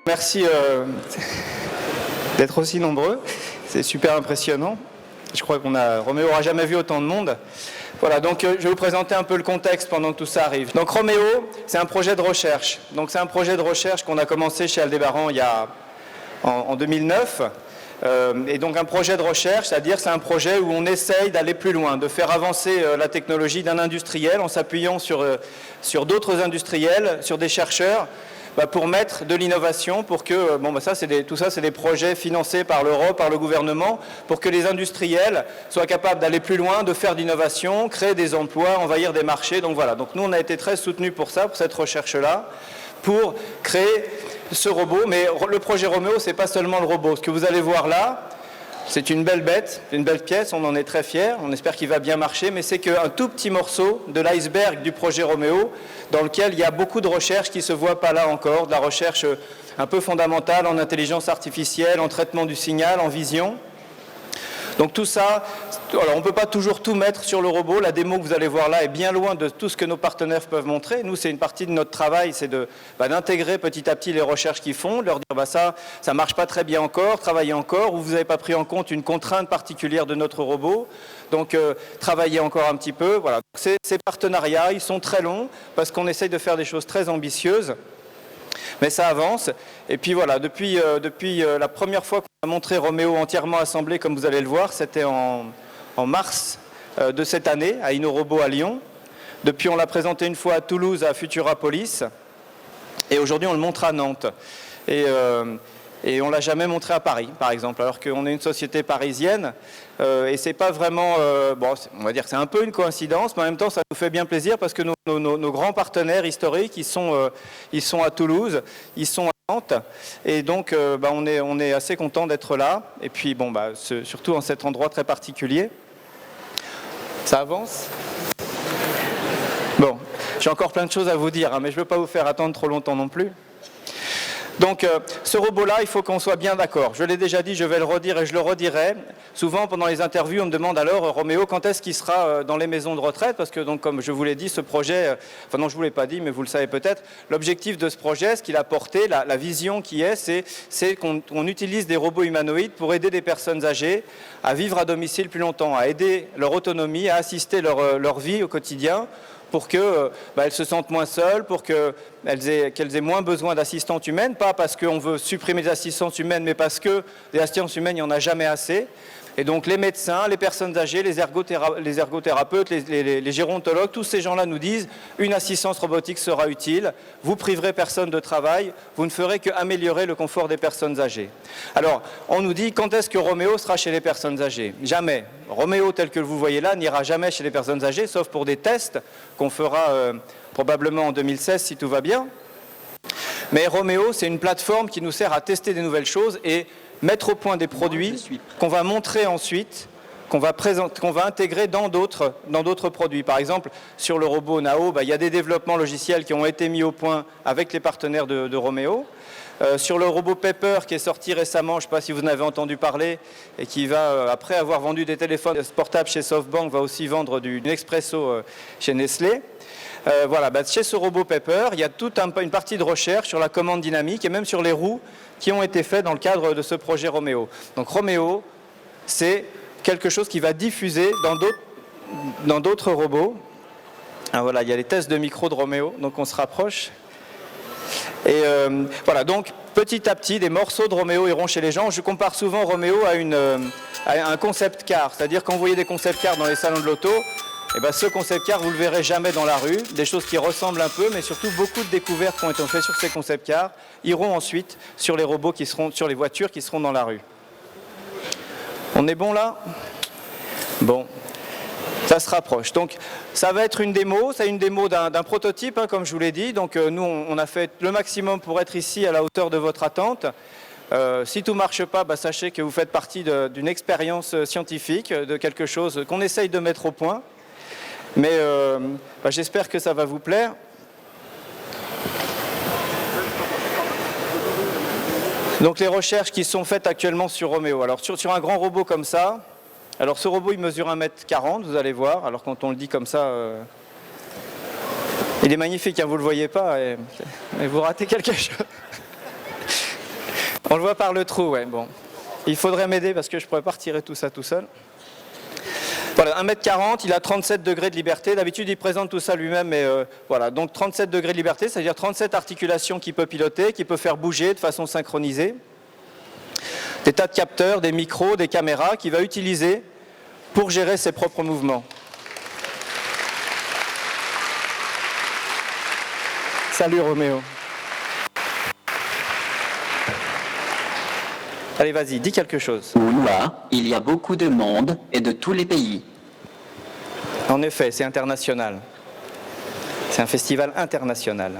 Merci d'être aussi nombreux, c'est super impressionnant. Je crois Roméo n'aura jamais vu autant de monde. Voilà, donc je vais vous présenter un peu le contexte pendant que tout ça arrive. Donc Roméo, c'est un projet de recherche. Donc c'est un projet de recherche qu'on a commencé chez Aldébaran en 2009. Et donc un projet de recherche, c'est-à-dire c'est un projet où on essaye d'aller plus loin, de faire avancer la technologie d'un industriel en s'appuyant sur d'autres industriels, sur des chercheurs, pour mettre de l'innovation, pour que, tout ça c'est des projets financés par l'Europe, par le gouvernement, pour que les industriels soient capables d'aller plus loin, de faire de l'innovation, créer des emplois, envahir des marchés. Donc voilà, donc nous on a été très soutenus pour ça, pour cette recherche-là, pour créer ce robot. Mais le projet Roméo, c'est pas seulement le robot. Ce que vous allez voir là, c'est une belle bête, une belle pièce, on en est très fiers, on espère qu'il va bien marcher, mais c'est qu'un tout petit morceau de l'iceberg du projet Roméo, dans lequel il y a beaucoup de recherches qui ne se voient pas là encore, de la recherche un peu fondamentale en intelligence artificielle, en traitement du signal, en vision. Donc tout ça, alors on ne peut pas toujours tout mettre sur le robot. La démo que vous allez voir là est bien loin de tout ce que nos partenaires peuvent montrer. Nous, c'est une partie de notre travail, c'est d'intégrer petit à petit les recherches qu'ils font, de leur dire ça ne marche pas très bien encore, travaillez encore, ou vous n'avez pas pris en compte une contrainte particulière de notre robot. Donc travaillez encore un petit peu. Voilà. Ces partenariats, ils sont très longs parce qu'on essaye de faire des choses très ambitieuses. Mais ça avance. Et puis voilà, depuis la première fois qu'on a montré Roméo entièrement assemblé, comme vous allez le voir, c'était en mars de cette année, à InnoRobot à Lyon. Depuis, on l'a présenté une fois à Toulouse, à Futurapolis. Et aujourd'hui, on le montre à Nantes. Et on ne l'a jamais montré à Paris, par exemple, alors qu'on est une société parisienne. Et c'est pas vraiment... on va dire que c'est un peu une coïncidence, mais en même temps, ça nous fait bien plaisir parce que nos grands partenaires historiques, ils sont à Toulouse, ils sont à Nantes. Et donc, on est assez content d'être là. Et puis, surtout en cet endroit très particulier. Ça avance ? Bon, j'ai encore plein de choses à vous dire, mais je ne veux pas vous faire attendre trop longtemps non plus. Donc, ce robot-là, il faut qu'on soit bien d'accord. Je l'ai déjà dit, je vais le redire et je le redirai. Souvent, pendant les interviews, on me demande alors, Roméo, quand est-ce qu'il sera dans les maisons de retraite ? Parce que, donc, comme je vous l'ai dit, ce projet, enfin non, je ne vous l'ai pas dit, mais vous le savez peut-être, l'objectif de ce projet, ce qu'il a porté, la vision qui est, c'est qu'on utilise des robots humanoïdes pour aider des personnes âgées à vivre à domicile plus longtemps, à aider leur autonomie, à assister leur vie au quotidien, pour qu'elles se sentent moins seules, pour qu'elles aient moins besoin d'assistantes humaines, pas parce qu'on veut supprimer les assistantes humaines, mais parce que des assistantes humaines, il n'y en a jamais assez. Et donc les médecins, les personnes âgées, les ergothérapeutes, les gérontologues, tous ces gens-là nous disent une assistance robotique sera utile, vous priverez personne de travail, vous ne ferez qu'améliorer le confort des personnes âgées. Alors, on nous dit quand est-ce que Roméo sera chez les personnes âgées ? Jamais. Roméo, tel que vous voyez là, n'ira jamais chez les personnes âgées, sauf pour des tests qu'on fera probablement en 2016 si tout va bien. Mais Roméo, c'est une plateforme qui nous sert à tester des nouvelles choses et mettre au point des produits qu'on va montrer ensuite, qu'on va intégrer dans d'autres produits. Par exemple, sur le robot Nao, il y a des développements logiciels qui ont été mis au point avec les partenaires de Roméo. Sur le robot Pepper qui est sorti récemment, je ne sais pas si vous en avez entendu parler, et qui va, après avoir vendu des téléphones portables chez SoftBank, va aussi vendre du Nespresso chez Nestlé. Chez ce robot Pepper, il y a toute une partie de recherche sur la commande dynamique et même sur les roues qui ont été faits dans le cadre de ce projet Roméo. Donc Roméo, c'est quelque chose qui va diffuser dans d'autres robots. Ah, voilà, il y a les tests de micro de Roméo, donc on se rapproche. Et donc petit à petit, des morceaux de Roméo iront chez les gens. Je compare souvent Roméo à un concept car, c'est-à-dire quand vous voyez des concept cars dans les salons de l'auto, ce concept car, vous ne le verrez jamais dans la rue. Des choses qui ressemblent un peu, mais surtout beaucoup de découvertes qui ont été faites sur ces concept cars iront ensuite sur les robots sur les voitures qui seront dans la rue. On est bon là ? Bon. Ça se rapproche. Donc, ça va être une démo. C'est une démo d'un prototype, comme je vous l'ai dit. Donc, nous, on a fait le maximum pour être ici à la hauteur de votre attente. Si tout ne marche pas, sachez que vous faites partie d'une expérience scientifique, de quelque chose qu'on essaye de mettre au point. Mais j'espère que ça va vous plaire. Donc les recherches qui sont faites actuellement sur Roméo. Alors sur un grand robot comme ça, alors ce robot il mesure 1m40, vous allez voir. Alors quand on le dit comme ça, il est magnifique, vous ne le voyez pas, et vous ratez quelque chose. On le voit par le trou, ouais, bon. Il faudrait m'aider parce que je ne pourrais pas retirer tout ça tout seul. Voilà, 1m40, il a 37 degrés de liberté. D'habitude, il présente tout ça lui-même, mais voilà. Donc 37 degrés de liberté, c'est-à-dire 37 articulations qu'il peut piloter, qu'il peut faire bouger de façon synchronisée. Des tas de capteurs, des micros, des caméras qu'il va utiliser pour gérer ses propres mouvements. Salut Roméo. Allez, vas-y, dis quelque chose. Oula, il y a beaucoup de monde et de tous les pays. En effet, c'est international. C'est un festival international.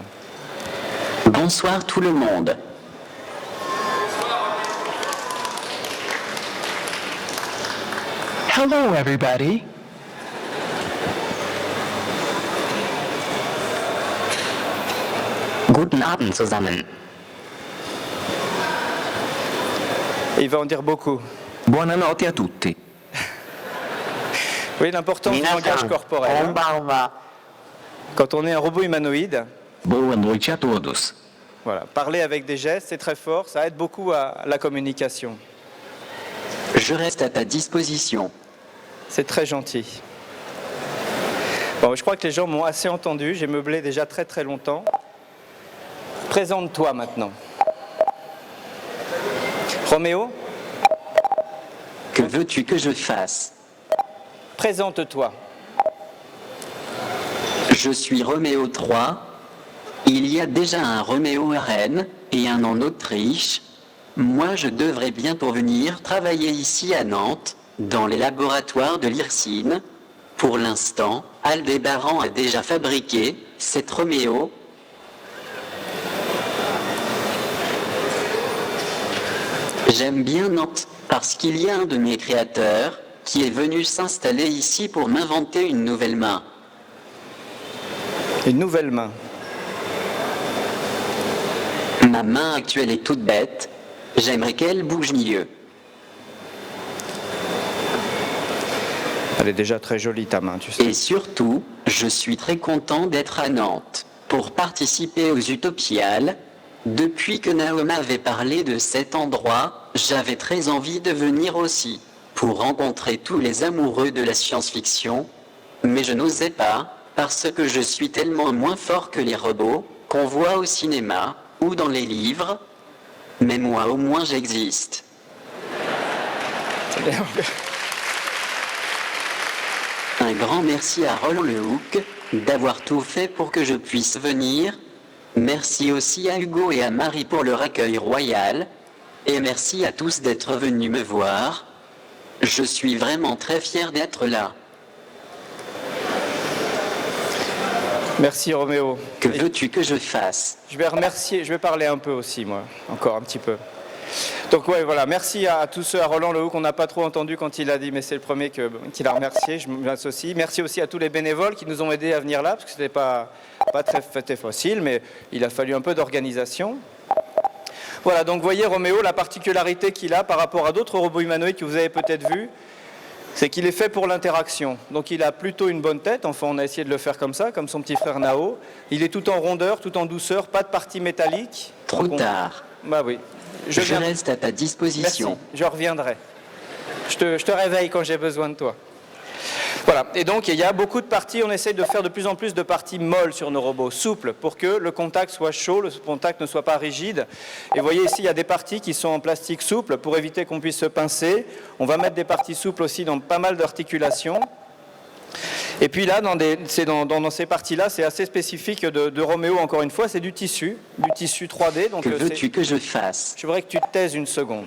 Bonsoir tout le monde. Hello, everybody. Guten Abend zusammen. Et il va en dire beaucoup. Buonanotte a tutti. Oui, l'importance du langage corporel. Hein. Quand on est un robot humanoïde, Boa noite a todos. voilà, parler avec des gestes, c'est très fort, ça aide beaucoup à la communication. Je reste à ta disposition. C'est très gentil. Bon, je crois que les gens m'ont assez entendu, j'ai meublé déjà très très longtemps. Présente-toi maintenant. Roméo, Que veux-tu que je fasse? présente-toi. Je suis Roméo III. Il y a déjà un Roméo à Rennes et un en Autriche. Moi, je devrais bientôt venir travailler ici à Nantes, dans les laboratoires de l'IRSIN. Pour l'instant, Aldébaran a déjà fabriqué cette Roméo. J'aime bien Nantes parce qu'il y a un de mes créateurs qui est venu s'installer ici pour m'inventer une nouvelle main. Une nouvelle main. Ma main actuelle est toute bête. J'aimerais qu'elle bouge mieux. Elle est déjà très jolie ta main, tu sais. Et surtout, je suis très content d'être à Nantes pour participer aux Utopiales. Depuis que Naoma avait parlé de cet endroit, j'avais très envie de venir aussi, pour rencontrer tous les amoureux de la science-fiction. Mais je n'osais pas, parce que je suis tellement moins fort que les robots, qu'on voit au cinéma, ou dans les livres. Mais moi au moins j'existe. Un grand merci à Roland Lehoucq d'avoir tout fait pour que je puisse venir. Merci aussi à Hugo et à Marie pour leur accueil royal. Et merci à tous d'être venus me voir. Je suis vraiment très fier d'être là. Merci Roméo. Que veux-tu que je fasse? Je vais remercier, je vais parler un peu aussi moi, encore un petit peu. Donc ouais, voilà, merci à tous ceux, à Roland Lehoucq qu'on n'a pas trop entendu quand il a dit, mais c'est le premier qu'il a remercié, je m'associe. Merci aussi à tous les bénévoles qui nous ont aidés à venir là, parce que c'était pas très facile, mais il a fallu un peu d'organisation. Voilà, donc vous voyez Roméo, la particularité qu'il a par rapport à d'autres robots humanoïdes que vous avez peut-être vus, c'est qu'il est fait pour l'interaction. Donc il a plutôt une bonne tête, enfin on a essayé de le faire comme ça, comme son petit frère Nao. Il est tout en rondeur, tout en douceur, pas de partie métallique. Trop tard. Bah oui. Je reste à ta disposition. Merci, je reviendrai. Je te réveille quand j'ai besoin de toi. Voilà, et donc il y a beaucoup de parties, on essaye de faire de plus en plus de parties molles sur nos robots, souples, pour que le contact soit chaud, le contact ne soit pas rigide. Et vous voyez ici, il y a des parties qui sont en plastique souple pour éviter qu'on puisse se pincer. On va mettre des parties souples aussi dans pas mal d'articulations. Et puis là, dans ces parties-là, c'est assez spécifique de Roméo, encore une fois, c'est du tissu 3D. Donc, que veux-tu que je fasse? Je voudrais que tu te taises une seconde.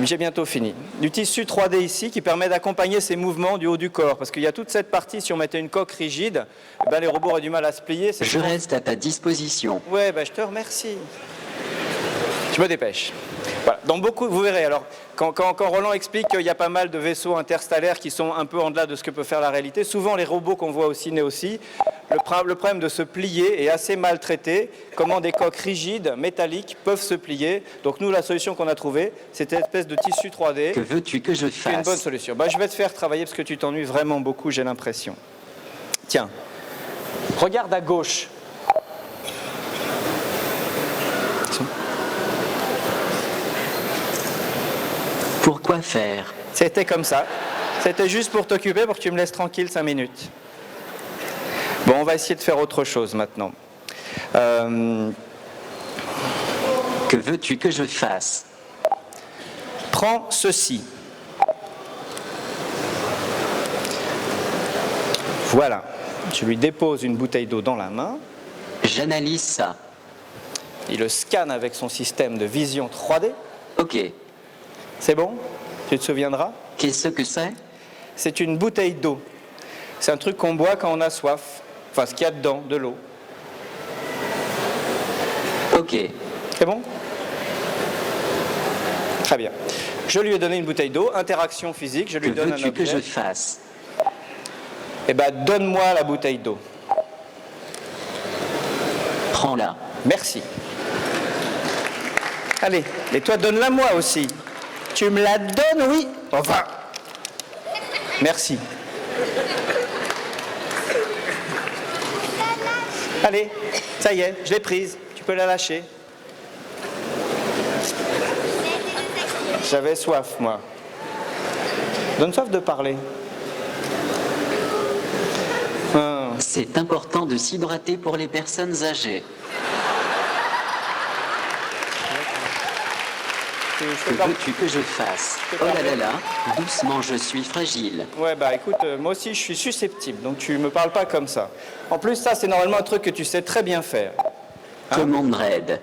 J'ai bientôt fini. Du tissu 3D ici qui permet d'accompagner ces mouvements du haut du corps. Parce qu'il y a toute cette partie, si on mettait une coque rigide, eh ben, les robots auraient du mal à se plier. Je reste à ta disposition. Ouais, ben, je te remercie. Je me dépêche. Voilà. Dans beaucoup, vous verrez, alors, quand Roland explique qu'il y a pas mal de vaisseaux interstellaires qui sont un peu en delà de ce que peut faire la réalité, souvent les robots qu'on voit au ciné aussi, le problème de se plier est assez maltraité. Comment des coques rigides, métalliques, peuvent se plier. Donc nous, la solution qu'on a trouvée, c'est cette espèce de tissu 3D. Que veux-tu que je fasse? C'est une bonne solution. Ben, je vais te faire travailler parce que tu t'ennuies vraiment beaucoup, j'ai l'impression. Tiens, regarde à gauche. Pourquoi faire? C'était comme ça. C'était juste pour t'occuper, pour que tu me laisses tranquille 5 minutes. Bon, on va essayer de faire autre chose maintenant. Que veux-tu que je fasse? Prends ceci. Voilà. Je lui dépose une bouteille d'eau dans la main. J'analyse ça. Il le scanne avec son système de vision 3D. Ok. C'est bon? Tu te souviendras? Qu'est-ce que c'est? C'est une bouteille d'eau. C'est un truc qu'on boit quand on a soif. Enfin, ce qu'il y a dedans, de l'eau. Ok. C'est bon? Très bien. Je lui ai donné une bouteille d'eau, interaction physique, je lui Que donne un veux-tu que je objet. fasse? Eh bien, donne-moi la bouteille d'eau. Prends-la. Merci. Allez, et toi, donne-la moi aussi. Tu me la donnes, oui? Enfin. Merci. Allez, ça y est, je l'ai prise. Tu peux la lâcher. J'avais soif, moi. Donne soif de parler. C'est important de s'hydrater pour les personnes âgées. Que veux-tu que je fasse? Oh là là là, doucement, je suis fragile. Ouais, bah écoute, moi aussi je suis susceptible, donc tu me parles pas comme ça. En plus, ça c'est normalement un truc que tu sais très bien faire. Commande raide.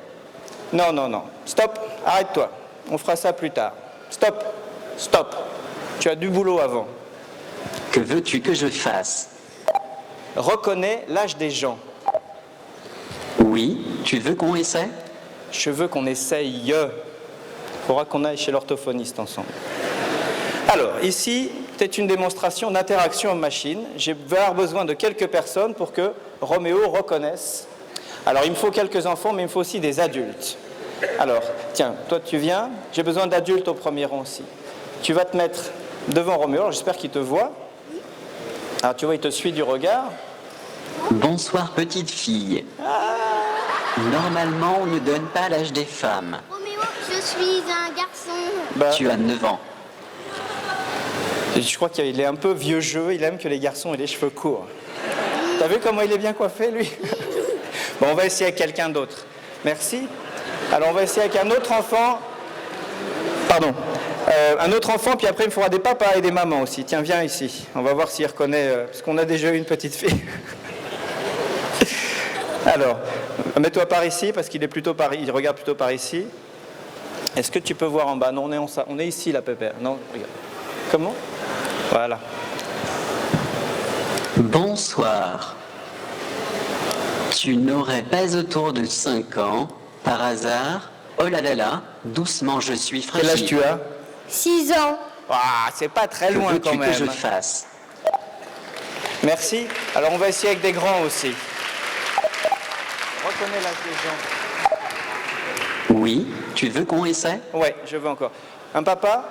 Non, non, non. Stop, arrête-toi. On fera ça plus tard. Stop, stop. Tu as du boulot avant. Que veux-tu que je fasse? Reconnais l'âge des gens. Oui, tu veux qu'on essaie? Je veux qu'on essaye. Il faudra qu'on aille chez l'orthophoniste ensemble. Alors, ici, c'est une démonstration d'interaction en machine. Je vais avoir besoin de quelques personnes pour que Roméo reconnaisse. Alors, il me faut quelques enfants, mais il me faut aussi des adultes. Alors, tiens, toi tu viens. J'ai besoin d'adultes au premier rang aussi. Tu vas te mettre devant Roméo. Alors, j'espère qu'il te voit. Alors, tu vois, il te suit du regard. Bonsoir petite fille. Normalement, on ne donne pas l'âge des femmes. Roméo, je suis un garçon. Bah, Tu as 9 ans. je crois qu'il est un peu vieux jeu. Il aime que les garçons aient les cheveux courts. T'as vu comment il est bien coiffé, lui? Bon, on va essayer avec quelqu'un d'autre. Merci. Alors, on va essayer avec un autre enfant. Pardon. Un autre enfant, puis après, il me faudra des papas et des mamans aussi. Tiens, viens ici. On va voir s'il reconnaît, parce qu'on a déjà eu une petite fille. Alors, mets-toi par ici, parce qu'il est plutôt par, il regarde plutôt par ici. Est-ce que tu peux voir en bas? Non, on est ici, la pépère. Non, regarde. Comment? Voilà. Bonsoir. Tu n'aurais pas autour de 5 ans, par hasard? Oh là là là, doucement, je suis fragile. Quel âge tu as? 6 ans. Ah, c'est pas très Que loin veux-tu quand même. que je fasse? Merci. Alors, on va essayer avec des grands aussi. Reconnais l'âge des gens. Oui, tu veux qu'on essaie? Ouais, je veux encore. Un papa?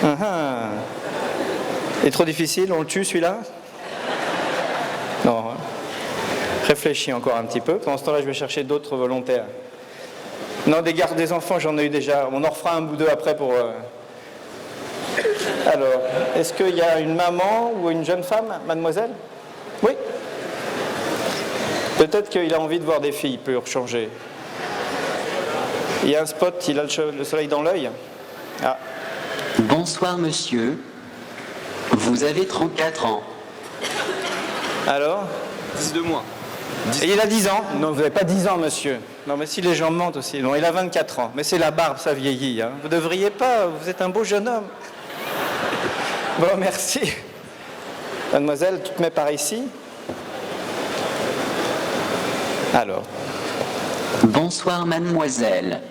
Il est trop difficile, on le tue celui-là? Non. Hein. Réfléchis encore un petit peu. Pendant ce temps-là, je vais chercher d'autres volontaires. Non, des enfants, j'en ai eu déjà. On en refera un ou deux après pour... Alors, est-ce qu'il y a une maman ou une jeune femme, mademoiselle? Oui. Peut-être qu'il a envie de voir des filles pour changer. Il y a un spot, il a le soleil dans l'œil. Ah. Bonsoir monsieur. Vous avez 34 ans. Alors? 10 mois. Et il a 10 ans. Non, vous n'avez pas 10 ans, monsieur. Non, mais si les gens mentent aussi. Non, il a 24 ans. Mais c'est la barbe, ça vieillit. Hein. Vous ne devriez pas, vous êtes un beau jeune homme. Bon, merci. Mademoiselle, tu te mets par ici. Alors. Bonsoir mademoiselle.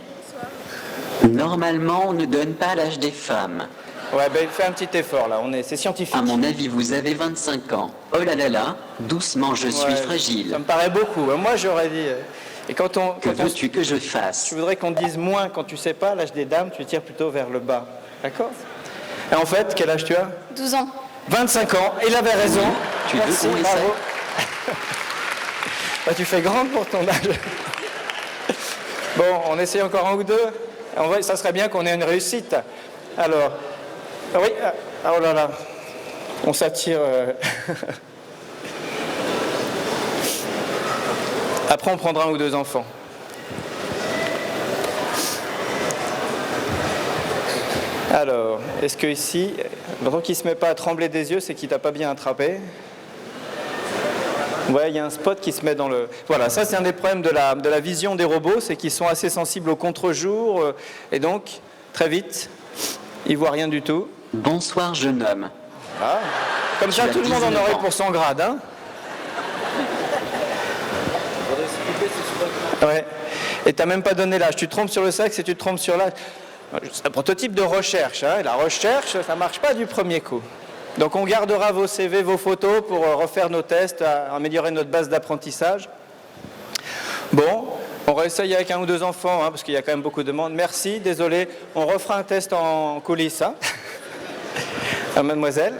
Normalement, on ne donne pas l'âge des femmes. Ouais, ben fais un petit effort là, c'est scientifique. À mon avis, vous avez 25 ans. Oh là là là, doucement, je suis Ouais, fragile. Ça me paraît beaucoup. Moi, j'aurais dit... Et quand on... Que veux-tu que je fasse? Je voudrais qu'on dise moins quand tu sais pas, l'âge des dames, tu tires plutôt vers le bas. D'accord? Et en fait, quel âge tu as? 12 ans. 25 ans, il avait raison. Tu veux Merci, qu'on essaie? bravo. Bah, tu fais grande pour ton âge. Bon, on essaye encore un ou deux. En vrai, ça serait bien qu'on ait une réussite. Alors, oui, oh là là, on s'attire. Après, on prendra un ou deux enfants. Alors, est-ce que ici, tant qu'il ne se met pas à trembler des yeux, c'est qu'il t'a pas bien attrapé? Ouais, il y a un spot qui se met dans le... Voilà, ça c'est un des problèmes de la vision des robots, c'est qu'ils sont assez sensibles au contre-jour, et donc, très vite, ils ne voient rien du tout. Bonsoir jeune homme. Ah. Comme ça, tout le monde en 19 aurait ans. pour son grade, hein? Ouais. Et tu n'as même pas donné l'âge. Tu te trompes sur le sexe et tu te trompes sur l'âge. C'est un prototype de recherche, hein? Et la recherche, ça ne marche pas du premier coup. Donc on gardera vos CV, vos photos pour refaire nos tests, améliorer notre base d'apprentissage. Bon, on réessaye avec un ou deux enfants, hein, parce qu'il y a quand même beaucoup de monde. Merci, désolé. On refera un test en coulisses, hein? Mademoiselle.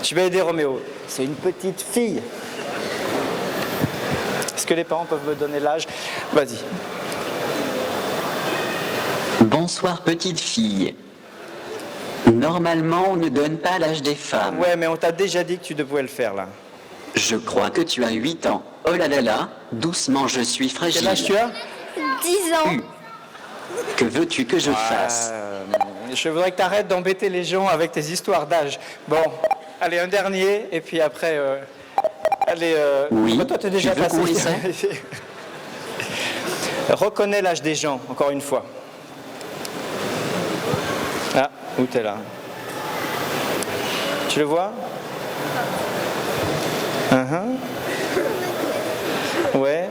Je vais aider Roméo. C'est une petite fille. Est-ce que les parents peuvent me donner l'âge? Vas-y. Bonsoir petite fille. Normalement, on ne donne pas l'âge des femmes. Ouais, mais on t'a déjà dit que tu devais le faire, là. Je crois que tu as 8 ans. Oh là là là, doucement je suis fragile. Quel âge tu as? 10 ans. Que veux-tu que je fasse? Je voudrais que tu arrêtes d'embêter les gens avec tes histoires d'âge. Bon, allez, un dernier, et puis après... allez, Oui, toi, t'es déjà tu veux passé. qu'on essaie? Reconnais l'âge des gens, encore une fois. Ah, où t'es là? Tu le vois? Ouais.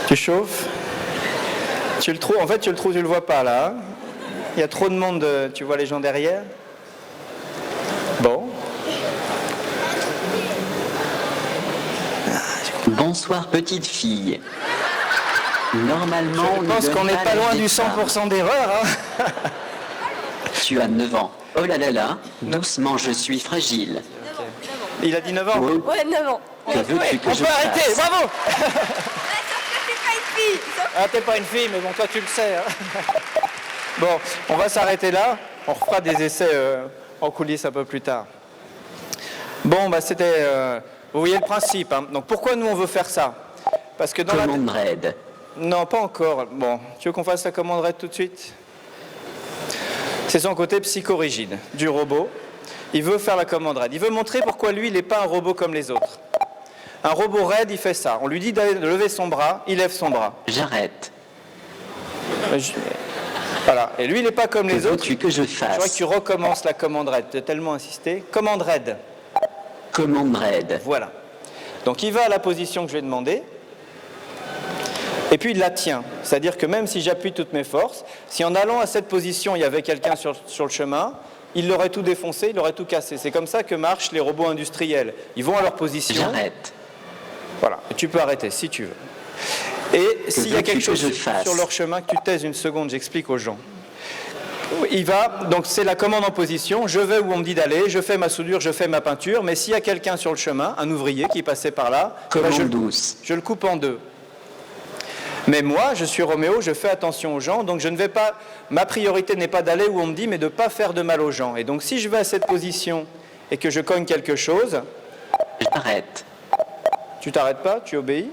Tu chauffes? Tu le trouves? En fait, tu le trouves, tu le vois pas là. Hein? Il y a trop de monde, tu vois les gens derrière? Bon. Bonsoir petite fille. Normalement, on Je ne pense donne qu'on n'est pas l'âge loin des du femmes. 100% d'erreur. Hein? Tu as 9 ans. Oh là là là, doucement je suis fragile. Il a dit 9 ans. Oh, Ouais, 9 ans. que veux-tu que On je peut arrêter, fasse? bravo! C'est pas une fille. Ah, t'es pas une fille, mais bon, toi tu le sais. Hein. Bon, on va s'arrêter là. On refera des essais en coulisses un peu plus tard. Bon, bah c'était... vous voyez le principe. Hein. Donc pourquoi nous on veut faire ça? Parce que dans Commande raid. Non, pas encore. Bon, tu veux qu'on fasse la commande raid tout de suite? C'est son côté psychorigide du robot. Il veut faire la commande raid. Il veut montrer pourquoi lui, il n'est pas un robot comme les autres. Un robot raid, il fait ça. On lui dit de lever son bras, il lève son bras. J'arrête. Voilà. Et lui, il n'est pas comme Que les autres. veux-tu que je Je voudrais que fasse? tu recommences la commande raid. Tu as tellement insisté. Commande raid. Commande raid. Voilà. Donc il va à la position que je lui ai demandé. Et puis il la tient. C'est-à-dire que même si j'appuie toutes mes forces, si en allant à cette position, il y avait quelqu'un sur le chemin, il l'aurait tout défoncé, il aurait tout cassé. C'est comme ça que marchent les robots industriels. Ils vont à leur position. J'arrête. Voilà. Et tu peux arrêter si tu veux. Et s'il y a veux-tu quelque que chose je fasse? sur leur chemin, que tu taises une seconde, j'explique aux gens. Il va, donc c'est la commande en position, je vais où on me dit d'aller, je fais ma soudure, je fais ma peinture, mais s'il y a quelqu'un sur le chemin, un ouvrier qui passait par là, Commande douce. je le coupe en deux. Mais moi, je suis Roméo, je fais attention aux gens, donc je ne vais pas, ma priorité n'est pas d'aller où on me dit, mais de ne pas faire de mal aux gens. Et donc si je vais à cette position et que je cogne quelque chose, J'arrête. tu t'arrêtes pas, tu obéis.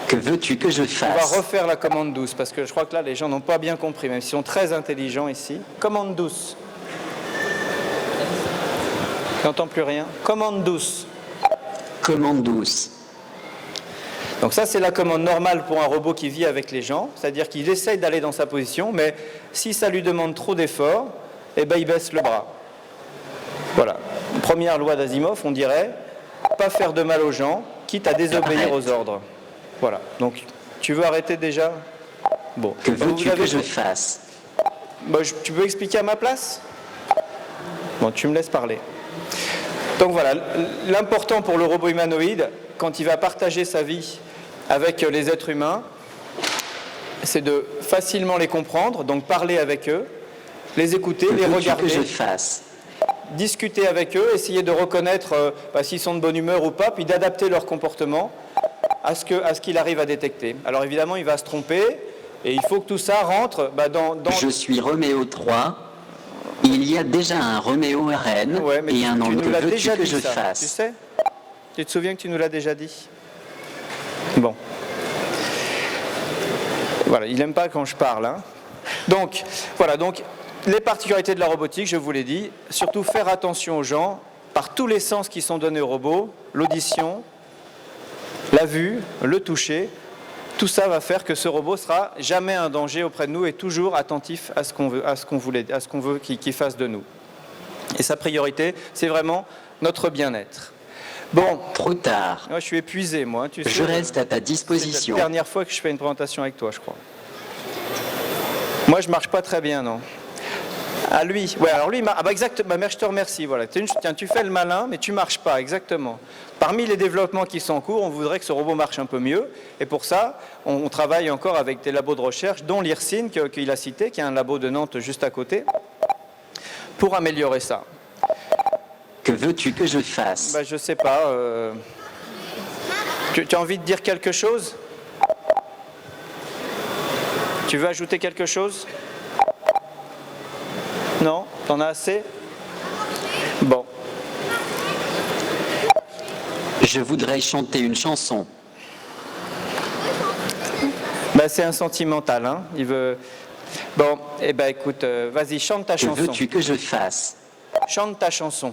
Que veux-tu que je On va fasse? refaire la commande douce, parce que je crois que là, les gens n'ont pas bien compris, même s'ils sont très intelligents ici. Commande douce. Tu n'entends plus rien. Commande douce. Commande douce. Donc ça, c'est la commande normale pour un robot qui vit avec les gens, c'est-à-dire qu'il essaye d'aller dans sa position, mais si ça lui demande trop d'efforts, eh ben, il baisse le bras. Voilà. Première loi d'Asimov, on dirait, pas faire de mal aux gens, quitte à désobéir aux ordres. Voilà. Donc, tu veux arrêter déjà? Bon. Que Vous veux-tu avez- que je fasse? Bah, tu peux expliquer à ma place? Bon, tu me laisses parler. Donc voilà, l'important pour le robot humanoïde, quand il va partager sa vie avec les êtres humains, c'est de facilement les comprendre, donc parler avec eux, les écouter, Que les veux-tu que regarder. je fasse? discuter avec eux, essayer de reconnaître s'ils sont de bonne humeur ou pas, puis d'adapter leur comportement à ce qu'il arrive à détecter. Alors évidemment, il va se tromper, et il faut que tout ça rentre dans... Je suis Roméo 3. Il y a déjà un Roméo RN Ouais, mais et un nom tu que nous l'as veux-tu déjà que dit, je ça. fasse? Tu sais? Tu te souviens que tu nous l'as déjà dit? Bon. Voilà, il n'aime pas quand je parle. Hein. Donc, voilà, donc les particularités de la robotique, je vous l'ai dit, surtout faire attention aux gens, par tous les sens qui sont donnés au robot, l'audition, la vue, le toucher, tout ça va faire que ce robot sera jamais un danger auprès de nous et toujours attentif à ce qu'on veut qu'il fasse de nous. Et sa priorité, c'est vraiment notre bien-être. Bon. Trop tard. Ouais, je suis épuisé, moi. Tu sais, Je reste à ta c'est disposition. la dernière fois que je fais une présentation avec toi, je crois. Moi, je marche pas très bien, non. Ah, lui. Ouais, alors lui, exactement. Ma mère, je te remercie. Voilà. Tiens, tu fais le malin, mais tu marches pas, exactement. Parmi les développements qui sont en cours, on voudrait que ce robot marche un peu mieux. Et pour ça, on travaille encore avec des labos de recherche, dont l'IRSIN, qu'il a cité, qui est un labo de Nantes juste à côté, pour améliorer ça. Que veux-tu que je fasse? Je sais pas. Tu as envie de dire quelque chose? Tu veux ajouter quelque chose? Non? T'en as assez? Bon. Je voudrais chanter une chanson. C'est un sentimental, hein? Il veut... Bon, écoute, vas-y, chante ta Que chanson. veux-tu que je fasse? Chante ta chanson.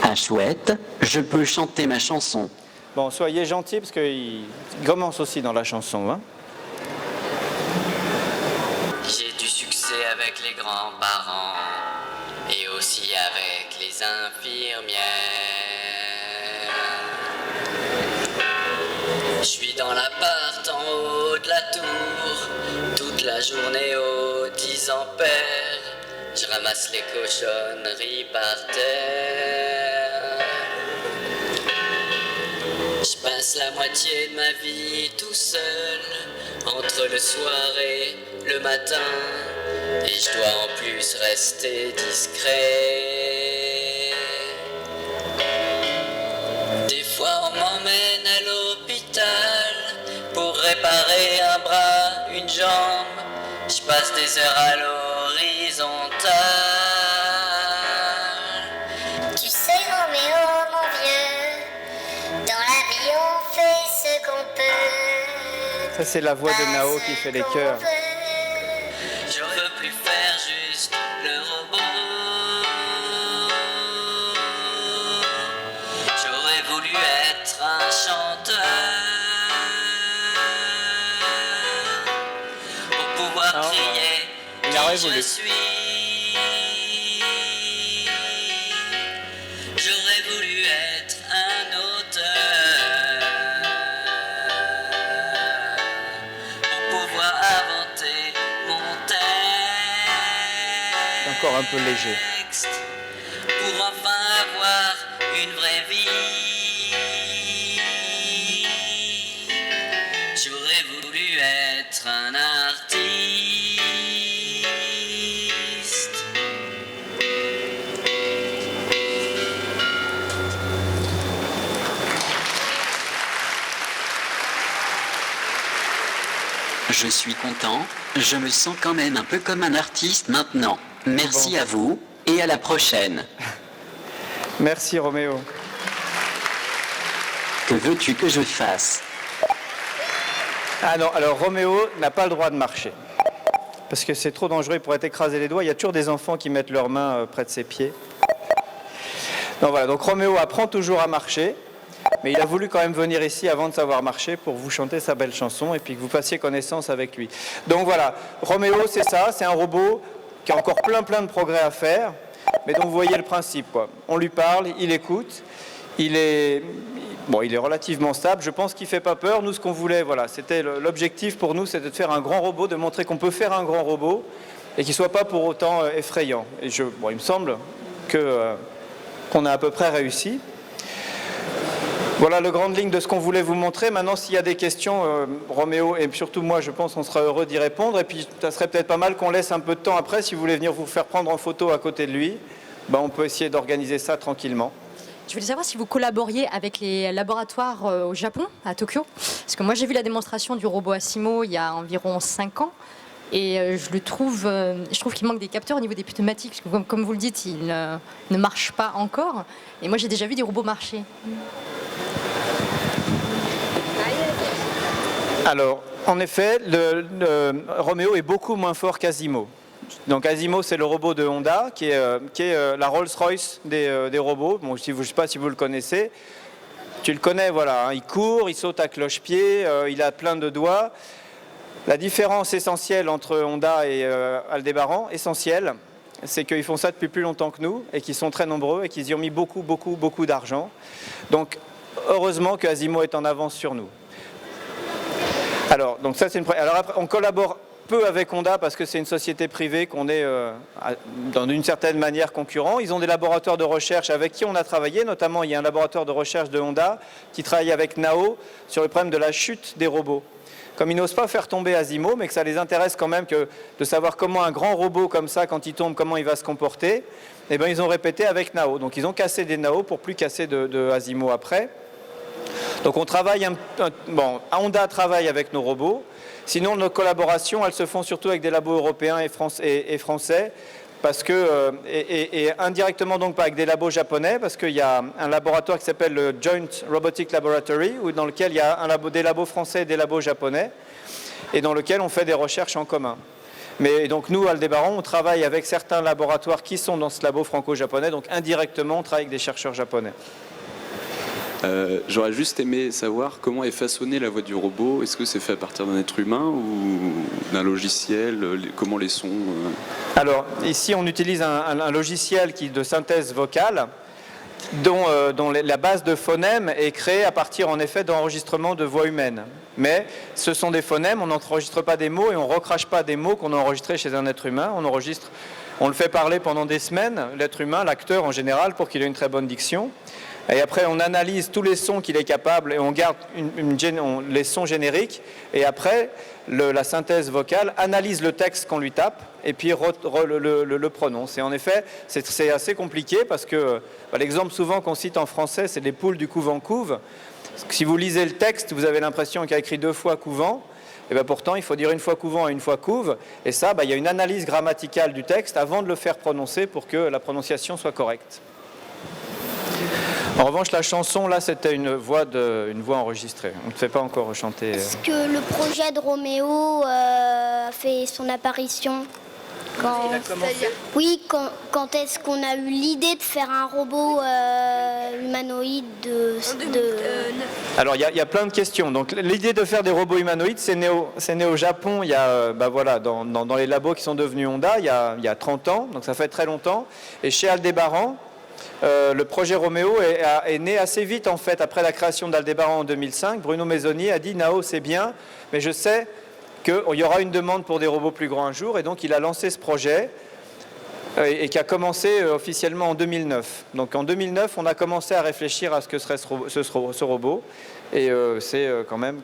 Ah chouette, je peux chanter ma chanson. Bon, soyez gentils parce qu'il commence aussi dans la chanson, hein? J'ai du succès avec les grands-parents et aussi avec les infirmières. Je suis dans l'appart en haut de la tour, toute la journée au 10 ampères. Je ramasse les cochonneries par terre. Je passe la moitié de ma vie tout seul, entre le soir et le matin, et je dois en plus rester discret. Des fois on m'emmène à l'hôpital pour réparer un bras, une jambe. Je passe des heures à l'horizontale. Tu sais, Roméo, mon vieux, dans la vie on fait ce qu'on peut. Ça, c'est la voix de Nao qui fait les chœurs. Je veux plus faire juste le robot. J'aurais voulu être un chanteur pour pouvoir crier il aurait qui voulu. je suis. J'aurais voulu être un auteur pour pouvoir inventer mon texte. Encore un peu léger. Pour enfin avoir une vraie vie. J'aurais voulu être un artiste. Je suis content, je me sens quand même un peu comme un artiste maintenant. Merci à vous et à la prochaine. Merci, Roméo. Que veux-tu que je fasse? Ah non, alors Roméo n'a pas le droit de marcher. Parce que c'est trop dangereux, il pourrait écraser les doigts. Il y a toujours des enfants qui mettent leurs mains près de ses pieds. Donc voilà, donc Roméo apprend toujours à marcher, mais il a voulu quand même venir ici avant de savoir marcher pour vous chanter sa belle chanson et puis que vous fassiez connaissance avec lui. Donc voilà, Roméo c'est ça, c'est un robot qui a encore plein de progrès à faire, mais donc vous voyez le principe, quoi. On lui parle, il écoute, il est relativement stable, je pense qu'il ne fait pas peur. Nous, ce qu'on voulait, voilà, c'était l'objectif pour nous, c'était de faire un grand robot, de montrer qu'on peut faire un grand robot et qu'il ne soit pas pour autant effrayant. Et il me semble qu'on a à peu près réussi. Voilà le grande ligne de ce qu'on voulait vous montrer. Maintenant, s'il y a des questions, Roméo et surtout moi, je pense qu'on sera heureux d'y répondre. Et puis, ça serait peut-être pas mal qu'on laisse un peu de temps après, si vous voulez venir vous faire prendre en photo à côté de lui. Ben, on peut essayer d'organiser ça tranquillement. Je voulais savoir si vous collaboriez avec les laboratoires au Japon, à Tokyo. Parce que moi, j'ai vu la démonstration du robot Asimo il y a environ 5 ans. Et je trouve qu'il manque des capteurs au niveau des pneumatiques. Parce que comme vous le dites, il ne marche pas encore. Et moi, j'ai déjà vu des robots marcher. Alors, en effet, Roméo est beaucoup moins fort qu'Asimo. Donc Asimo, c'est le robot de Honda, qui est la Rolls-Royce des robots. Bon, je ne sais pas si vous le connaissez. Tu le connais, voilà. Hein, il court, il saute à cloche-pied, il a plein de doigts. La différence essentielle entre Honda et Aldébaran, essentielle, c'est qu'ils font ça depuis plus longtemps que nous et qu'ils sont très nombreux et qu'ils y ont mis beaucoup d'argent. Donc, heureusement que Asimo est en avance sur nous. Alors, donc ça, c'est une... Alors après, on collabore peu avec Honda parce que c'est une société privée qu'on est dans une certaine manière concurrent. Ils ont des laboratoires de recherche avec qui on a travaillé. Notamment, il y a un laboratoire de recherche de Honda qui travaille avec Nao sur le problème de la chute des robots. Comme ils n'osent pas faire tomber Asimo, mais que ça les intéresse quand même de savoir comment un grand robot comme ça, quand il tombe, comment il va se comporter, eh bien, ils ont répété avec Nao. Donc ils ont cassé des Nao pour plus casser de Asimo après. Donc on travaille, Honda travaille avec nos robots. Sinon, nos collaborations, elles se font surtout avec des labos européens et français, parce que, et indirectement donc pas avec des labos japonais, parce qu'il y a un laboratoire qui s'appelle le Joint Robotic Laboratory, dans lequel il y a des labos français et des labos japonais, et dans lequel on fait des recherches en commun. Mais donc nous, Aldébaran, on travaille avec certains laboratoires qui sont dans ce labo franco-japonais, donc indirectement, on travaille avec des chercheurs japonais. J'aurais juste aimé savoir comment est façonnée la voix du robot. Est-ce que c'est fait à partir d'un être humain ou d'un logiciel? Comment les sons Alors, ici, on utilise un logiciel de synthèse vocale dont la base de phonèmes est créée à partir, en effet, d'enregistrements de voix humaines. Mais ce sont des phonèmes, on n'enregistre pas des mots et on ne recrache pas des mots qu'on a enregistrés chez un être humain. On le fait parler pendant des semaines, l'être humain, l'acteur en général, pour qu'il ait une très bonne diction. Et après, on analyse tous les sons qu'il est capable et on garde les sons génériques. Et après, la synthèse vocale analyse le texte qu'on lui tape et puis le prononce. Et en effet, c'est assez compliqué parce que l'exemple souvent qu'on cite en français, c'est les poules du couvent-couve. Si vous lisez le texte, vous avez l'impression qu'il y a écrit 2 fois couvent. Et bien pourtant, il faut dire une fois couvent et une fois couve. Et ça, il y a une analyse grammaticale du texte avant de le faire prononcer pour que la prononciation soit correcte. En revanche, la chanson, là, c'était une voix enregistrée. On ne fait pas encore chanter. Est-ce que le projet de Roméo a fait son apparition Oui, quand est-ce qu'on a eu l'idée de faire un robot humanoïde Alors, il y a plein de questions. Donc, l'idée de faire des robots humanoïdes, c'est né au Japon, il y a, dans les labos qui sont devenus Honda, il y a 30 ans. Donc, ça fait très longtemps. Et chez Aldébaran, le projet Roméo est né assez vite, en fait, après la création d'Aldébaran en 2005. Bruno Maisonnier a dit « Nao, c'est bien, mais je sais qu'il y aura une demande pour des robots plus grands un jour ». Et donc, il a lancé ce projet et qui a commencé officiellement en 2009. Donc, en 2009, on a commencé à réfléchir à ce que serait ce robot. Et c'est quand même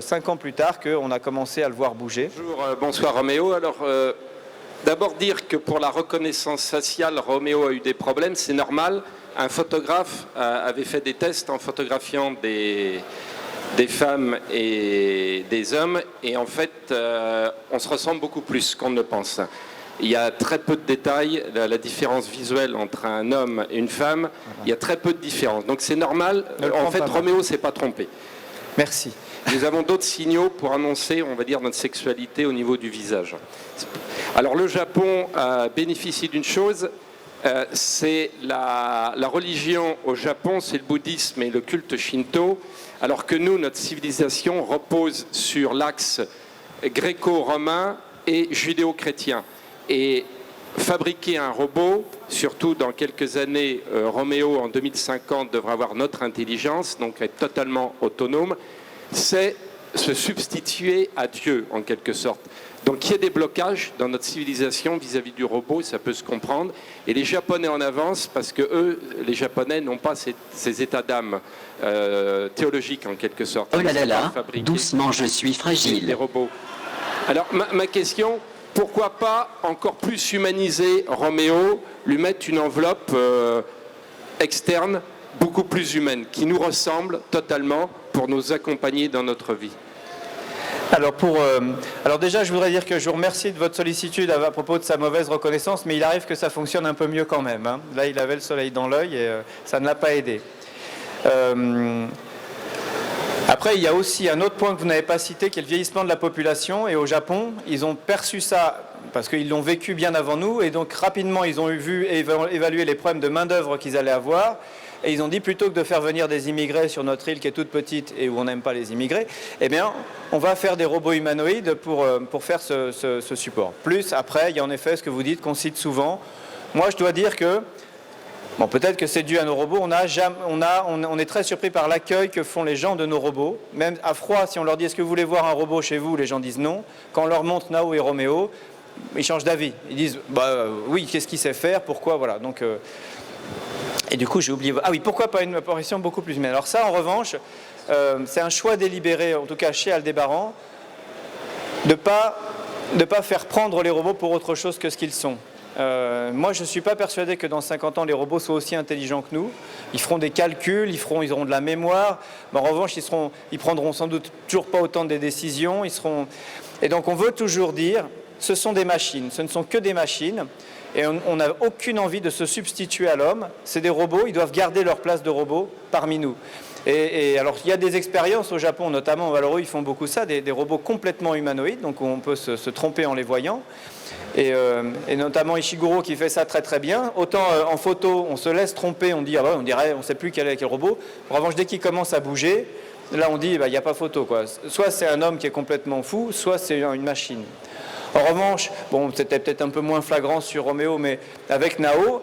5 ans plus tard qu'on a commencé à le voir bouger. Bonjour, bonsoir Roméo. Alors... D'abord dire que pour la reconnaissance faciale, Roméo a eu des problèmes, c'est normal. Un photographe avait fait des tests en photographiant des femmes et des hommes, et en fait, on se ressemble beaucoup plus qu'on ne le pense. Il y a très peu de détails, la différence visuelle entre un homme et une femme, il y a très peu de différence. Donc c'est normal, en fait, Roméo ne s'est pas trompé. Merci. Nous avons d'autres signaux pour annoncer, on va dire, notre sexualité au niveau du visage. Alors le Japon bénéficie d'une chose, c'est la religion au Japon, c'est le bouddhisme et le culte shinto, alors que nous, notre civilisation repose sur l'axe gréco-romain et judéo-chrétien. Et fabriquer un robot, surtout dans quelques années, Roméo en 2050 devra avoir notre intelligence, donc être totalement autonome, c'est se substituer à Dieu, en quelque sorte. Donc il y a des blocages dans notre civilisation vis-à-vis du robot, ça peut se comprendre. Et les Japonais en avance, parce que eux, les Japonais, n'ont pas ces états d'âme théologiques, en quelque sorte. Oh là là là, doucement, je suis fragile. Les robots. Alors ma question, pourquoi pas encore plus humaniser Roméo, lui mettre une enveloppe externe, beaucoup plus humaine, qui nous ressemble totalement pour nous accompagner dans notre vie? Alors déjà, je voudrais dire que je vous remercie de votre sollicitude à propos de sa mauvaise reconnaissance, mais il arrive que ça fonctionne un peu mieux quand même, hein. Là, il avait le soleil dans l'œil et ça ne l'a pas aidé. Après, il y a aussi un autre point que vous n'avez pas cité, qui est le vieillissement de la population. Et au Japon, ils ont perçu ça parce qu'ils l'ont vécu bien avant nous. Et donc, rapidement, ils ont vu et évalué les problèmes de main-d'œuvre qu'ils allaient avoir. Et ils ont dit, plutôt que de faire venir des immigrés sur notre île qui est toute petite et où on n'aime pas les immigrés, eh bien, on va faire des robots humanoïdes pour faire ce support. Plus, après, il y a en effet ce que vous dites, qu'on cite souvent. Moi, je dois dire que, bon, peut-être que c'est dû à nos robots, on est très surpris par l'accueil que font les gens de nos robots. Même à froid, si on leur dit, est-ce que vous voulez voir un robot chez vous, les gens disent non. Quand on leur montre Nao et Roméo, ils changent d'avis. Ils disent, oui, qu'est-ce qu'il sait faire, pourquoi, voilà. Donc... Et du coup, j'ai oublié... Ah oui, pourquoi pas une apparition beaucoup plus humaine? Alors ça, en revanche, c'est un choix délibéré, en tout cas chez Aldébaran, de pas faire prendre les robots pour autre chose que ce qu'ils sont. Moi, je ne suis pas persuadé que dans 50 ans, les robots soient aussi intelligents que nous. Ils feront des calculs, ils auront de la mémoire. Mais en revanche, ils prendront sans doute toujours pas autant de décisions. Et donc, on veut toujours dire, ce sont des machines, ce ne sont que des machines. Et on n'a aucune envie de se substituer à l'homme. C'est des robots, ils doivent garder leur place de robots parmi nous. Et alors, il y a des expériences au Japon, notamment en Valoreux, ils font beaucoup ça, des robots complètement humanoïdes, donc on peut se tromper en les voyant. Et notamment Ishiguro qui fait ça très très bien. Autant en photo, on se laisse tromper, on dit, on dirait, on ne sait plus quel est quel robot. En revanche, dès qu'il commence à bouger, là on dit, il n'y a pas photo, quoi. Soit c'est un homme qui est complètement fou, soit c'est une machine. En revanche, bon, c'était peut-être un peu moins flagrant sur Roméo, mais avec Nao,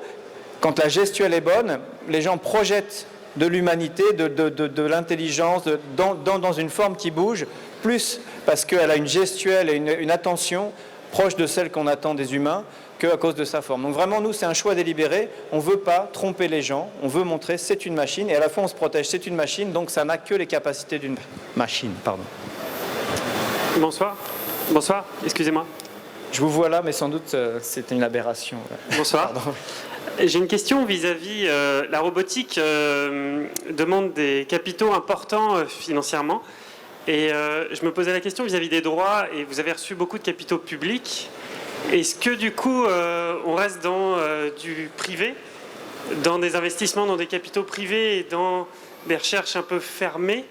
quand la gestuelle est bonne, les gens projettent de l'humanité, de l'intelligence, dans une forme qui bouge, plus parce qu'elle a une gestuelle et une attention proche de celle qu'on attend des humains qu'à cause de sa forme. Donc vraiment, nous, c'est un choix délibéré. On ne veut pas tromper les gens, on veut montrer c'est une machine, et à la fois on se protège, c'est une machine, donc ça n'a que les capacités d'une machine. Pardon. Bonsoir. Bonsoir, excusez-moi. Je vous vois là, mais sans doute c'est une aberration. Bonsoir. J'ai une question vis-à-vis. La robotique demande des capitaux importants financièrement. Et je me posais la question vis-à-vis des droits, et vous avez reçu beaucoup de capitaux publics. Est-ce que du coup, on reste dans du privé, dans des investissements, dans des capitaux privés et dans des recherches un peu fermées,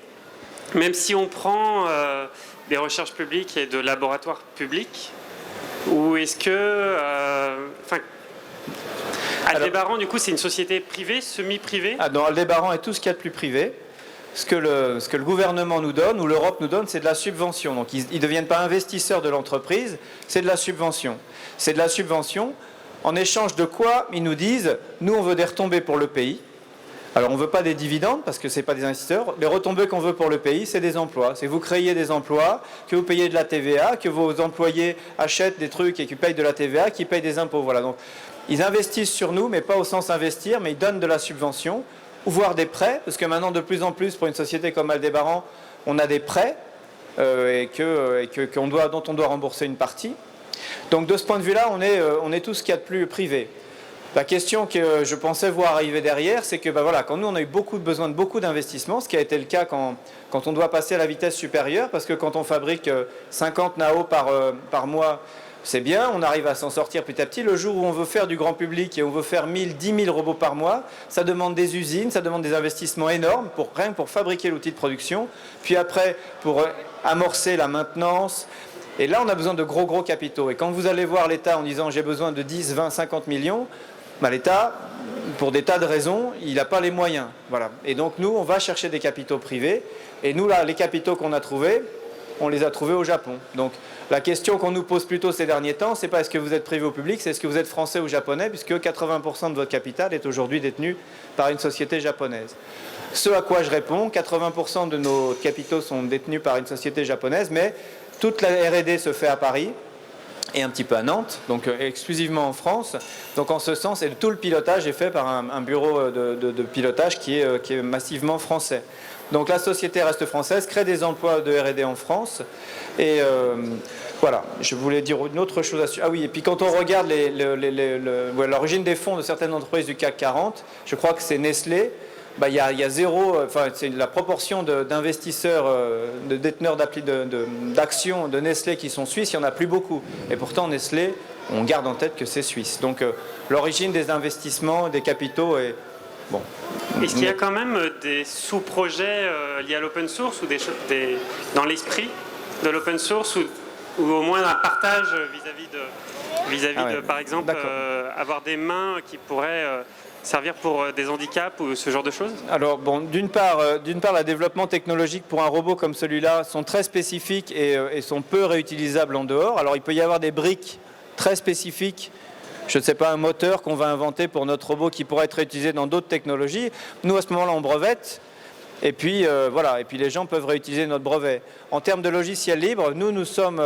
même si on prend... des recherches publiques et de laboratoires publics? Ou est-ce que... Aldébaran, du coup, c'est une société privée, semi-privée? Ah non, Aldébaran est tout ce qu'il y a de plus privé. Ce que le gouvernement nous donne, ou l'Europe nous donne, c'est de la subvention. Donc ils ne deviennent pas investisseurs de l'entreprise, c'est de la subvention. C'est de la subvention, en échange de quoi ils nous disent, nous on veut des retombées pour le pays. Alors, on ne veut pas des dividendes parce que ce n'est pas des investisseurs. Les retombées qu'on veut pour le pays, c'est des emplois. C'est que vous créez des emplois, que vous payez de la TVA, que vos employés achètent des trucs et qu'ils payent de la TVA, qu'ils payent des impôts. Voilà. Donc, ils investissent sur nous, mais pas au sens investir, mais ils donnent de la subvention, ou voire des prêts, parce que maintenant, de plus en plus, pour une société comme Aldébaran, on a des prêts dont on doit rembourser une partie. Donc, de ce point de vue-là, on est tout ce qu'il y a de plus privé. La question que je pensais voir arriver derrière, c'est que quand nous on a eu besoin de beaucoup d'investissements, ce qui a été le cas quand on doit passer à la vitesse supérieure, parce que quand on fabrique 50 Nao par mois, c'est bien, on arrive à s'en sortir petit à petit. Le jour où on veut faire du grand public et on veut faire 1000, 10 000 robots par mois, ça demande des usines, ça demande des investissements énormes rien que pour fabriquer l'outil de production, puis après pour amorcer la maintenance. Et là, on a besoin de gros capitaux. Et quand vous allez voir l'État en disant j'ai besoin de 10, 20, 50 millions, l'État, pour des tas de raisons, il n'a pas les moyens. Voilà. Et donc nous, on va chercher des capitaux privés. Et nous, là, les capitaux qu'on a trouvés, on les a trouvés au Japon. Donc la question qu'on nous pose plutôt ces derniers temps, c'est pas est-ce que vous êtes privé ou public, c'est est-ce que vous êtes français ou japonais, puisque 80% de votre capital est aujourd'hui détenu par une société japonaise. Ce à quoi je réponds, 80% de nos capitaux sont détenus par une société japonaise, mais toute la R&D se fait à Paris et un petit peu à Nantes, donc exclusivement en France. Donc en ce sens, et tout le pilotage est fait par un bureau de pilotage qui est massivement français. Donc la société reste française, crée des emplois de R&D en France. Et voilà, je voulais dire une autre chose. Ah oui, et puis quand on regarde l'origine des fonds de certaines entreprises du CAC 40, je crois que c'est Nestlé. Il y a zéro, enfin c'est la proportion d'investisseurs, de déteneurs d'actions de Nestlé qui sont suisses, il n'y en a plus beaucoup. Et pourtant Nestlé, on garde en tête que c'est suisse. Donc l'origine des investissements, des capitaux est bon. Est-ce qu'il y a quand même des sous-projets liés à l'open source ou dans l'esprit de l'open source ou au moins un partage vis-à-vis de, par exemple, avoir des mains qui pourraient servir pour des handicaps ou ce genre de choses? Alors bon, d'une part, le développement technologique pour un robot comme celui-là sont très spécifiques et sont peu réutilisables en dehors. Alors il peut y avoir des briques très spécifiques, je ne sais pas, un moteur qu'on va inventer pour notre robot qui pourrait être réutilisé dans d'autres technologies. Nous à ce moment-là on brevette. Et puis voilà, et puis les gens peuvent réutiliser notre brevet. En termes de logiciel libre, nous sommes,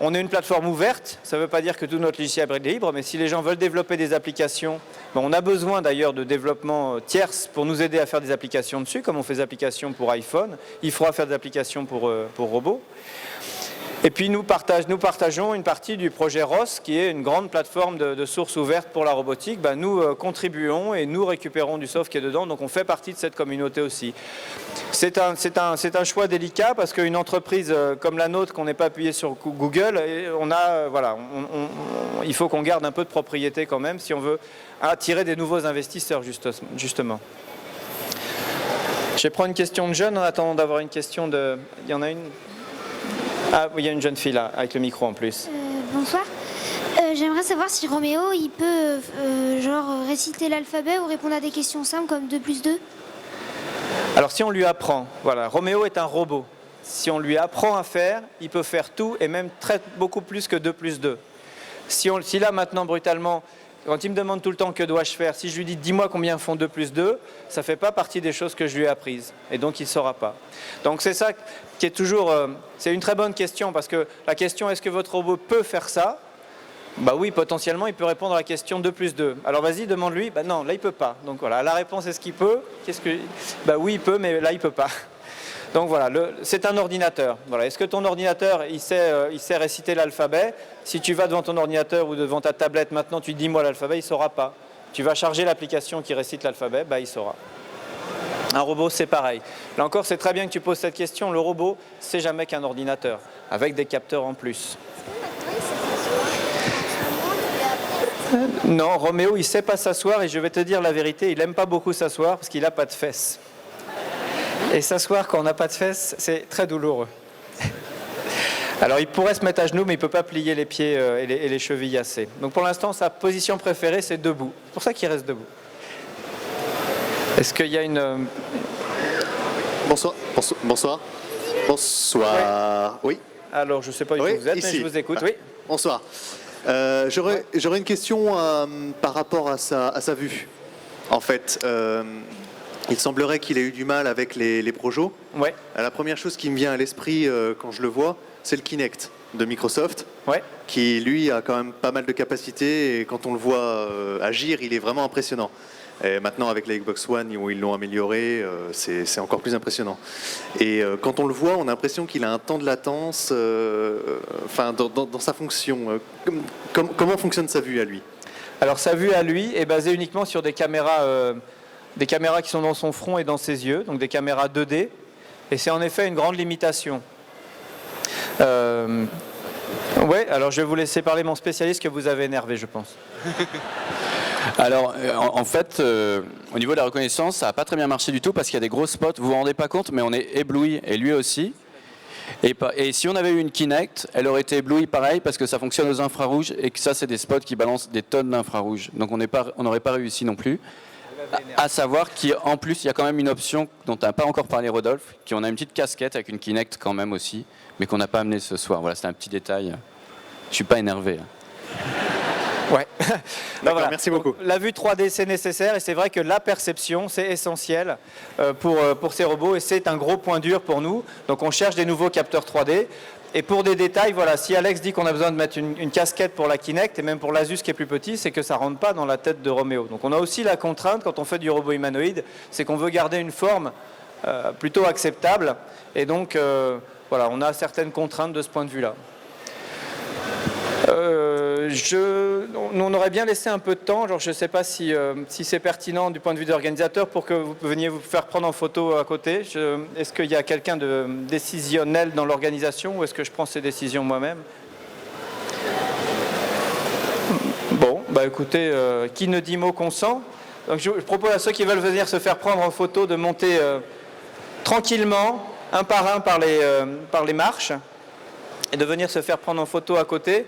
on est une plateforme ouverte. Ça ne veut pas dire que tout notre logiciel est libre, mais si les gens veulent développer des applications, on a besoin d'ailleurs de développement tierces pour nous aider à faire des applications dessus, comme on fait des applications pour iPhone. Il faudra faire des applications pour robots. Et puis nous partageons une partie du projet ROS, qui est une grande plateforme de sources ouvertes pour la robotique. Nous contribuons et nous récupérons du soft qui est dedans, donc on fait partie de cette communauté aussi. C'est un choix délicat parce qu'une entreprise comme la nôtre, qu'on n'est pas appuyé sur Google, il faut qu'on garde un peu de propriété quand même si on veut attirer des nouveaux investisseurs justement. Je vais prendre une question de jeune en attendant d'avoir une question de... Il y en a une? Ah oui, il y a une jeune fille là, avec le micro en plus. Bonsoir. J'aimerais savoir si Roméo, il peut réciter l'alphabet ou répondre à des questions simples comme 2 plus 2. Alors si on lui apprend, voilà, Roméo est un robot. Si on lui apprend à faire, il peut faire tout et même beaucoup plus que 2 plus 2. Si là maintenant brutalement, quand il me demande tout le temps que dois-je faire, si je lui dis dis-moi combien font 2 plus 2, ça ne fait pas partie des choses que je lui ai apprises. Et donc il ne saura pas. Donc c'est ça qui est toujours... c'est une très bonne question parce que la question est-ce que votre robot peut faire ça? Oui, potentiellement il peut répondre à la question 2 plus 2. Alors vas-y, demande-lui. Non, là il ne peut pas. Donc voilà, la réponse est-ce qu'il peut? Oui, il peut, mais là il ne peut pas. Donc voilà, c'est un ordinateur. Voilà. Est-ce que ton ordinateur, il sait réciter l'alphabet? Si tu vas devant ton ordinateur ou devant ta tablette maintenant, tu dis moi l'alphabet, il ne saura pas. Tu vas charger l'application qui récite l'alphabet, il saura. Un robot, c'est pareil. Là encore, c'est très bien que tu poses cette question. Le robot, c'est jamais qu'un ordinateur, avec des capteurs en plus. Non, Roméo, il ne sait pas s'asseoir et je vais te dire la vérité, il n'aime pas beaucoup s'asseoir parce qu'il n'a pas de fesses. Et s'asseoir quand on n'a pas de fesses, c'est très douloureux. Alors il pourrait se mettre à genoux, mais il ne peut pas plier les pieds et les chevilles assez. Donc pour l'instant, sa position préférée, c'est debout. C'est pour ça qu'il reste debout. Est-ce qu'il y a une... Bonsoir. Oui. Alors je ne sais pas où vous êtes, mais je vous écoute. Oui. Bonsoir. J'aurais une question par rapport à sa vue. En fait... il semblerait qu'il ait eu du mal avec les projos. Ouais. La première chose qui me vient à l'esprit quand je le vois, c'est le Kinect de Microsoft, qui lui a quand même pas mal de capacités et quand on le voit agir, il est vraiment impressionnant. Et maintenant avec la Xbox One où ils l'ont amélioré, c'est encore plus impressionnant. Et quand on le voit, on a l'impression qu'il a un temps de latence dans sa fonction. Comment fonctionne sa vue à lui? Alors sa vue à lui est basée uniquement sur des caméras qui sont dans son front et dans ses yeux, donc des caméras 2D, et c'est en effet une grande limitation. Alors je vais vous laisser parler mon spécialiste que vous avez énervé, je pense. Alors, en fait, au niveau de la reconnaissance, ça n'a pas très bien marché du tout parce qu'il y a des gros spots, vous vous rendez pas compte, mais on est ébloui, et lui aussi. Et si on avait eu une Kinect, elle aurait été éblouie pareil parce que ça fonctionne aux infrarouges et que ça, c'est des spots qui balancent des tonnes d'infrarouges. Donc on n'aurait pas réussi non plus. À savoir qu'en plus, il y a quand même une option dont tu n'as pas encore parlé, Rodolphe, qu'on a une petite casquette avec une Kinect quand même aussi, mais qu'on n'a pas amené ce soir. Voilà, c'est un petit détail. Je ne suis pas énervé. Ouais. Voilà. Merci beaucoup. La vue 3D, c'est nécessaire et c'est vrai que la perception, c'est essentiel pour ces robots et c'est un gros point dur pour nous. Donc on cherche des nouveaux capteurs 3D. Et pour des détails, voilà, si Alex dit qu'on a besoin de mettre une casquette pour la Kinect et même pour l'Asus qui est plus petit, c'est que ça ne rentre pas dans la tête de Roméo. Donc on a aussi la contrainte, quand on fait du robot humanoïde, c'est qu'on veut garder une forme plutôt acceptable. Et donc, voilà, on a certaines contraintes de ce point de vue-là. On aurait bien laissé un peu de temps, genre je ne sais pas si c'est pertinent du point de vue de l'organisateur pour que vous veniez vous faire prendre en photo à côté. Est-ce qu'il y a quelqu'un de décisionnel dans l'organisation ou est-ce que je prends ces décisions moi-même? Bon, bah écoutez, qui ne dit mot consent. Donc je propose à ceux qui veulent venir se faire prendre en photo de monter tranquillement, un par un par les marches et de venir se faire prendre en photo à côté.